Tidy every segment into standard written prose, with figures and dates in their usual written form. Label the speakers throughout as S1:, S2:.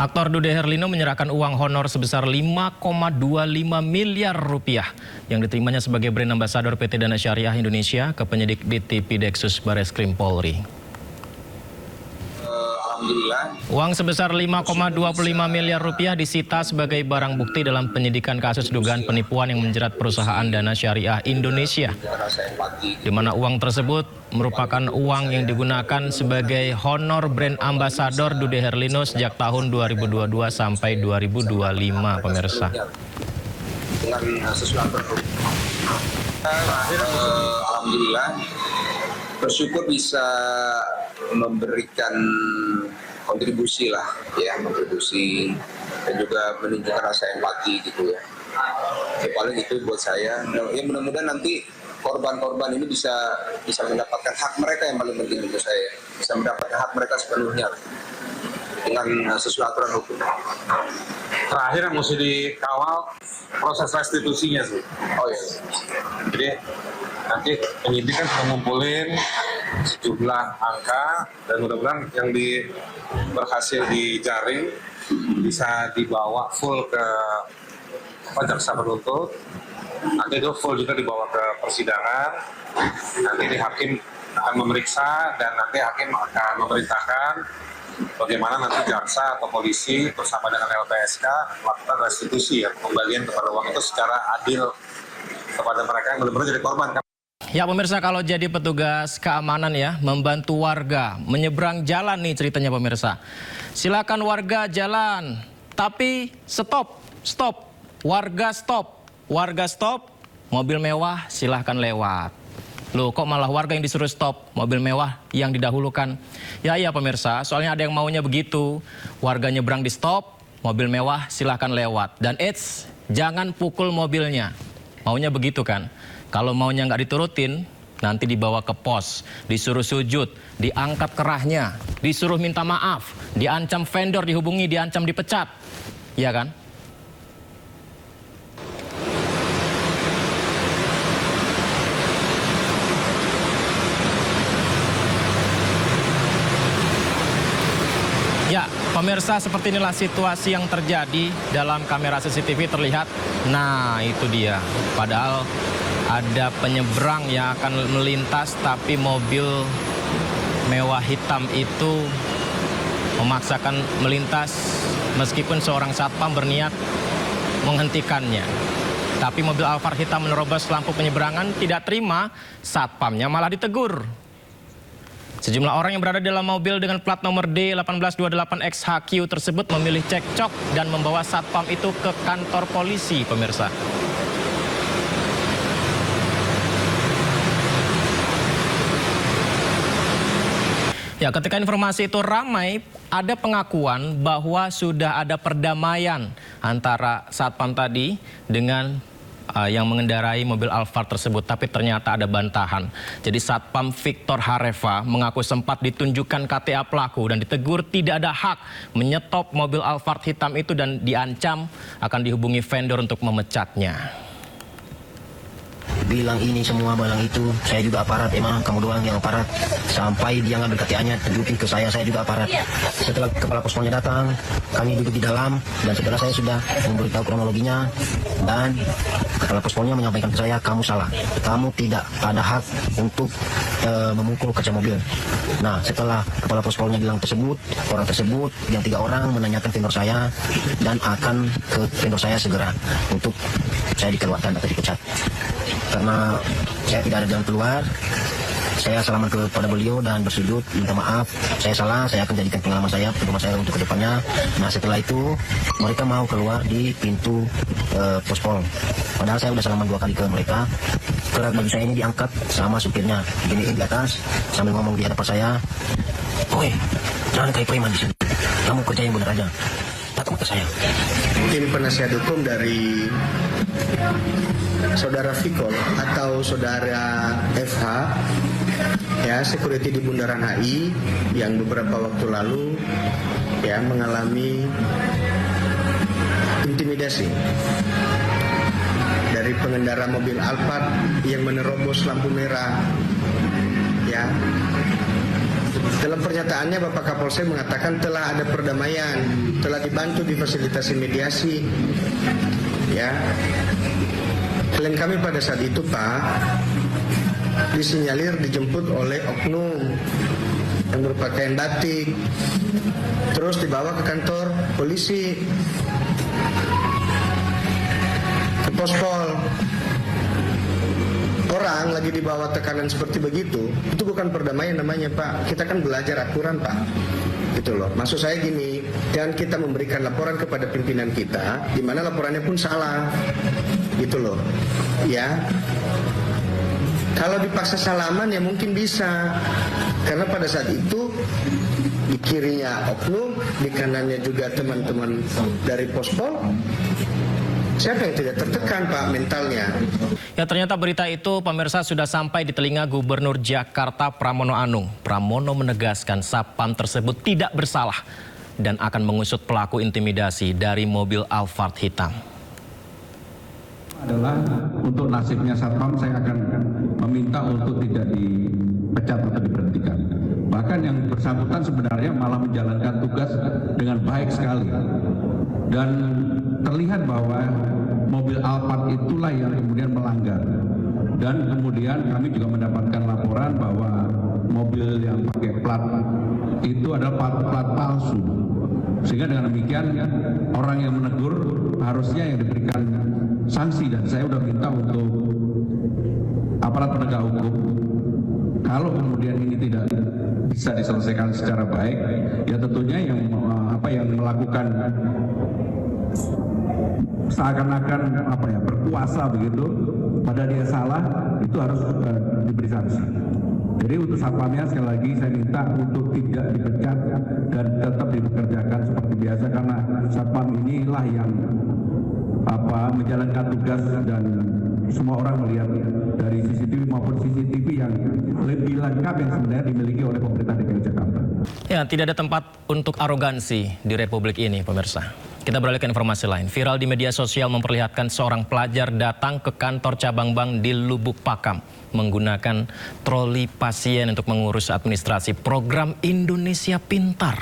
S1: Aktor Dude Herlino menyerahkan uang honor sebesar 5,25 miliar rupiah yang diterimanya sebagai brand ambasador PT Dana Syariah Indonesia ke penyidik Ditipideksus Bareskrim Polri. Uang sebesar 5,25 miliar rupiah disita sebagai barang bukti dalam penyidikan kasus dugaan penipuan yang menjerat perusahaan Dana Syariah Indonesia, di mana uang tersebut merupakan uang yang digunakan sebagai honor brand ambasador Dude Herlino sejak tahun 2022 sampai 2025, pemirsa.
S2: Alhamdulillah, bersyukur bisa memberikan kontribusi lah, ya, kontribusi dan juga menunjukkan rasa empati gitu ya. Paling itu buat saya. Ya mudah-mudahan nanti korban-korban ini bisa mendapatkan hak mereka yang paling penting untuk saya, bisa mendapatkan hak mereka sepenuhnya dengan sesuai aturan hukum.
S3: Terakhir yang mesti dikawal proses restitusinya sih.
S2: Oh iya.
S3: Jadi nanti penyidik kan sudah ngumpulin sejumlah angka dan mudah-mudahan yang berhasil dijaring bisa dibawa full ke jaksa penuntut. Nanti itu full juga dibawa ke persidangan. Nanti hakim akan memeriksa dan nanti hakim akan memerintahkan bagaimana nanti jaksa atau polisi bersama dengan LPSK melakukan restitusi, ya, pembalian kepada uang itu secara adil kepada mereka yang benar-benar jadi korban.
S1: Ya pemirsa, kalau jadi petugas keamanan ya, membantu warga menyeberang jalan nih ceritanya pemirsa. Silakan warga jalan, tapi stop, warga stop, mobil mewah silahkan lewat. Loh, kok malah warga yang disuruh stop, mobil mewah yang didahulukan? Ya iya pemirsa, soalnya ada yang maunya begitu. Warga nyebrang di stop, mobil mewah silahkan lewat. Dan jangan pukul mobilnya. Maunya begitu kan? Kalau maunya nggak diturutin, nanti dibawa ke pos, disuruh sujud, diangkat kerahnya, disuruh minta maaf, diancam vendor, dihubungi, diancam dipecat. Iya kan? Ya, pemirsa, seperti inilah situasi yang terjadi dalam kamera CCTV terlihat. Nah, itu dia. Padahal ada penyeberang yang akan melintas, tapi mobil mewah hitam itu memaksakan melintas meskipun seorang satpam berniat menghentikannya. Tapi mobil Alphard hitam menerobos lampu penyeberangan, tidak terima, satpamnya malah ditegur. Sejumlah orang yang berada dalam mobil dengan plat nomor D1828XHQ tersebut memilih cekcok dan membawa satpam itu ke kantor polisi, pemirsa. Ya, ketika informasi itu ramai, ada pengakuan bahwa sudah ada perdamaian antara satpam tadi dengan yang mengendarai mobil Alphard tersebut, tapi ternyata ada bantahan. Jadi satpam Victor Hareva mengaku sempat ditunjukkan KTA pelaku dan ditegur tidak ada hak menyetop mobil Alphard hitam itu dan diancam akan dihubungi vendor untuk memecatnya.
S4: Bilang ini semua, bilang itu, saya juga aparat, emang kamu doang yang aparat. Sampai dia ngambil KTA-nya, tunjukin ke saya juga aparat. Setelah kepala pospolnya datang, kami duduk di dalam, dan setelah saya sudah memberitahu kronologinya, dan kepala pospolnya menyampaikan ke saya, kamu salah, kamu tidak ada hak untuk memukul kaca mobil. Nah, setelah kepala pospolnya bilang tersebut, orang tersebut yang 3 orang menanyakan vendor saya, dan akan ke vendor saya segera untuk saya dikeluarkan atau dipecat. Karena saya tidak ada jalan keluar, saya salaman kepada beliau dan bersujud, minta maaf, saya salah, saya akan jadikan pengalaman saya, pedoman saya untuk kedepannya. Nah, setelah itu mereka mau keluar di pintu pospol. Padahal saya sudah salaman 2 kali ke mereka. Kerak baju saya ini diangkat sama supirnya, giniin di atas sambil ngomong di hadapan saya, "Woi, jangan kayak preman di sini, kamu kerja yang benar aja." Datang ke saya.
S5: Tim penasihat hukum dari Saudara Vicol atau Saudara FH, ya, security di Bundaran HI yang beberapa waktu lalu ya mengalami intimidasi dari pengendara mobil Alphard yang menerobos lampu merah, ya, Dalam pernyataannya Bapak Kapolsek mengatakan telah ada perdamaian, telah dibantu difasilitasi mediasi. Ya. Klien kami pada saat itu Pak disinyalir dijemput oleh oknum yang berpakaian batik, terus dibawa ke kantor polisi, ke Pospol. Orang lagi dibawa tekanan seperti begitu, itu bukan perdamaian namanya Pak. Kita kan belajar aturan Pak, gitu loh. Maksud saya gini, jangan kita memberikan laporan kepada pimpinan kita, di mana laporannya pun salah, gitu loh. Ya, kalau dipaksa salaman ya mungkin bisa, karena pada saat itu di kirinya oknum, di kanannya juga teman-teman dari Pospol. Siapa yang tidak tertekan Pak mentalnya?
S1: Ya, ternyata berita itu pemirsa sudah sampai di telinga Gubernur Jakarta Pramono Anung. Pramono menegaskan Satpam tersebut tidak bersalah dan akan mengusut pelaku intimidasi dari mobil Alphard hitam.
S6: Adalah untuk nasibnya Satpam, saya akan meminta untuk tidak dipecat atau diberhentikan. Bahkan yang bersangkutan sebenarnya malah menjalankan tugas dengan baik sekali. Dan terlihat bahwa mobil Alphard itulah yang kemudian melanggar. Dan kemudian kami juga mendapatkan laporan bahwa mobil yang pakai plat itu adalah plat palsu. Sehingga dengan demikian orang yang menegur harusnya yang diberikan sanksi, dan saya sudah minta untuk aparat penegak hukum, kalau kemudian ini tidak bisa diselesaikan secara baik, ya tentunya yang melakukan seakan-akan berkuasa begitu, pada dia salah, itu harus diberi sanksi. Jadi untuk satpamnya sekali lagi saya minta untuk tidak dipecat dan tetap dipekerjakan seperti biasa, karena satpam inilah yang menjalankan tugas dan semua orang melihat dari CCTV maupun CCTV yang lebih lengkap yang sebenarnya dimiliki oleh pemerintah DKI Jakarta.
S1: Ya, tidak ada tempat untuk arogansi di Republik ini, pemirsa. Kita beralih ke informasi lain. Viral di media sosial memperlihatkan seorang pelajar datang ke kantor cabang bank di Lubuk Pakam menggunakan troli pasien untuk mengurus administrasi program Indonesia Pintar.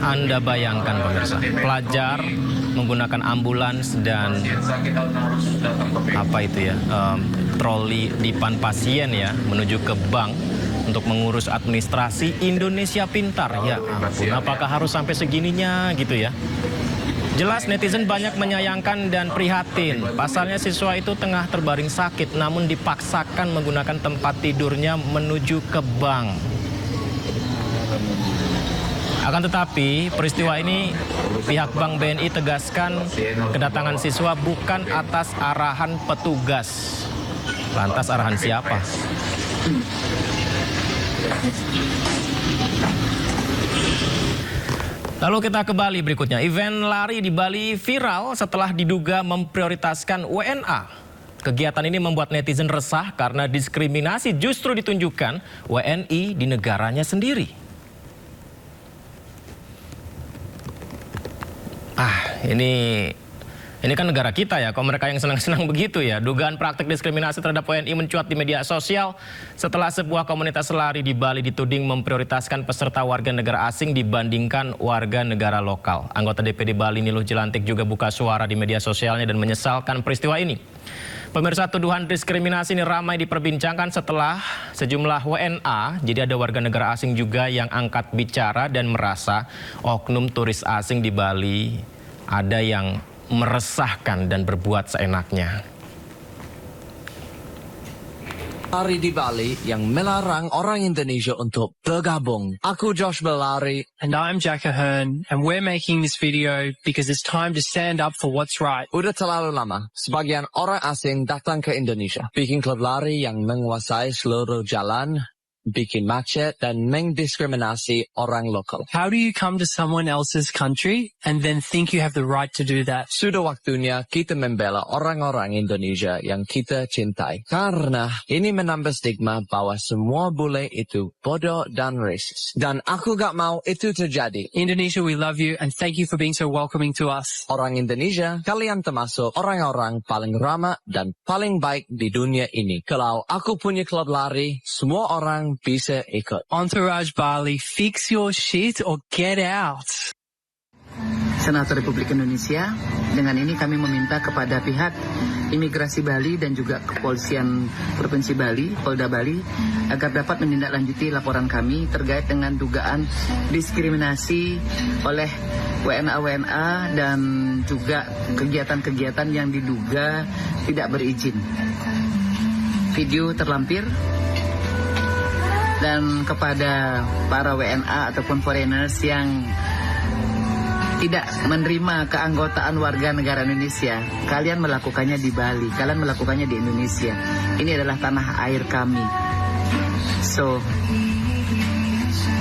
S1: Anda bayangkan pemirsa, pelajar menggunakan ambulans dan troli dipan pasien ya menuju ke bank untuk mengurus administrasi Indonesia Pintar. Ya ampun, apakah harus sampai segininya gitu ya? Jelas netizen banyak menyayangkan dan prihatin. Pasalnya siswa itu tengah terbaring sakit namun dipaksakan menggunakan tempat tidurnya menuju ke bank. Akan tetapi peristiwa ini pihak Bank BNI tegaskan kedatangan siswa bukan atas arahan petugas. Lantas arahan siapa? Lalu kita ke Bali berikutnya. Event lari di Bali viral setelah diduga memprioritaskan WNA. Kegiatan ini membuat netizen resah karena diskriminasi justru ditunjukkan WNI di negaranya sendiri. Ini kan negara kita ya, kok mereka yang senang-senang begitu ya. Dugaan praktik diskriminasi terhadap WNI mencuat di media sosial setelah sebuah komunitas lari di Bali dituding memprioritaskan peserta warga negara asing dibandingkan warga negara lokal. Anggota DPD Bali Niluh Jelantik juga buka suara di media sosialnya dan menyesalkan peristiwa ini. Pemirsa, tuduhan diskriminasi ini ramai diperbincangkan setelah sejumlah WNA, jadi ada warga negara asing juga yang angkat bicara dan merasa oknum turis asing di Bali ada yang meresahkan dan berbuat seenaknya.
S7: Lari di Bali yang melarang orang Indonesia untuk bergabung. Aku Josh Belari.
S8: And I'm Jack Ahern, and we're making this video because it's time to stand up for what's right.
S7: Udah terlalu lama, sebagian orang asing datang ke Indonesia, bikin klub lari yang menguasai seluruh jalan bikin macet, dan mendiskriminasi orang lokal.
S8: How do you come to someone else's country and then think you have the right to do that?
S7: Sudah waktunya kita membela orang-orang Indonesia yang kita cintai. Karena ini menambah stigma bahwa semua bule itu bodoh dan racist. Dan aku gak mau itu terjadi.
S8: Indonesia, we love you and thank you for being so welcoming to us.
S7: Orang Indonesia, kalian termasuk orang-orang paling ramah dan paling baik di dunia ini. Kalau aku punya klub lari, semua orang bisa ikut.
S8: Entourage Bali, fix your shit or get out.
S9: Senator Republik Indonesia, dengan ini kami meminta kepada pihak Imigrasi Bali dan juga Kepolisian Provinsi Bali, Polda Bali, agar dapat menindaklanjuti laporan kami terkait dengan dugaan diskriminasi oleh WNA-WNA dan juga kegiatan-kegiatan yang diduga tidak berizin. Video terlampir, dan kepada para WNA ataupun foreigners yang tidak menerima keanggotaan warga negara Indonesia, kalian melakukannya di Bali, kalian melakukannya di Indonesia. Ini adalah tanah air kami. So,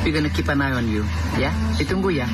S9: we're gonna keep an eye on you, ya. Ditunggu ya.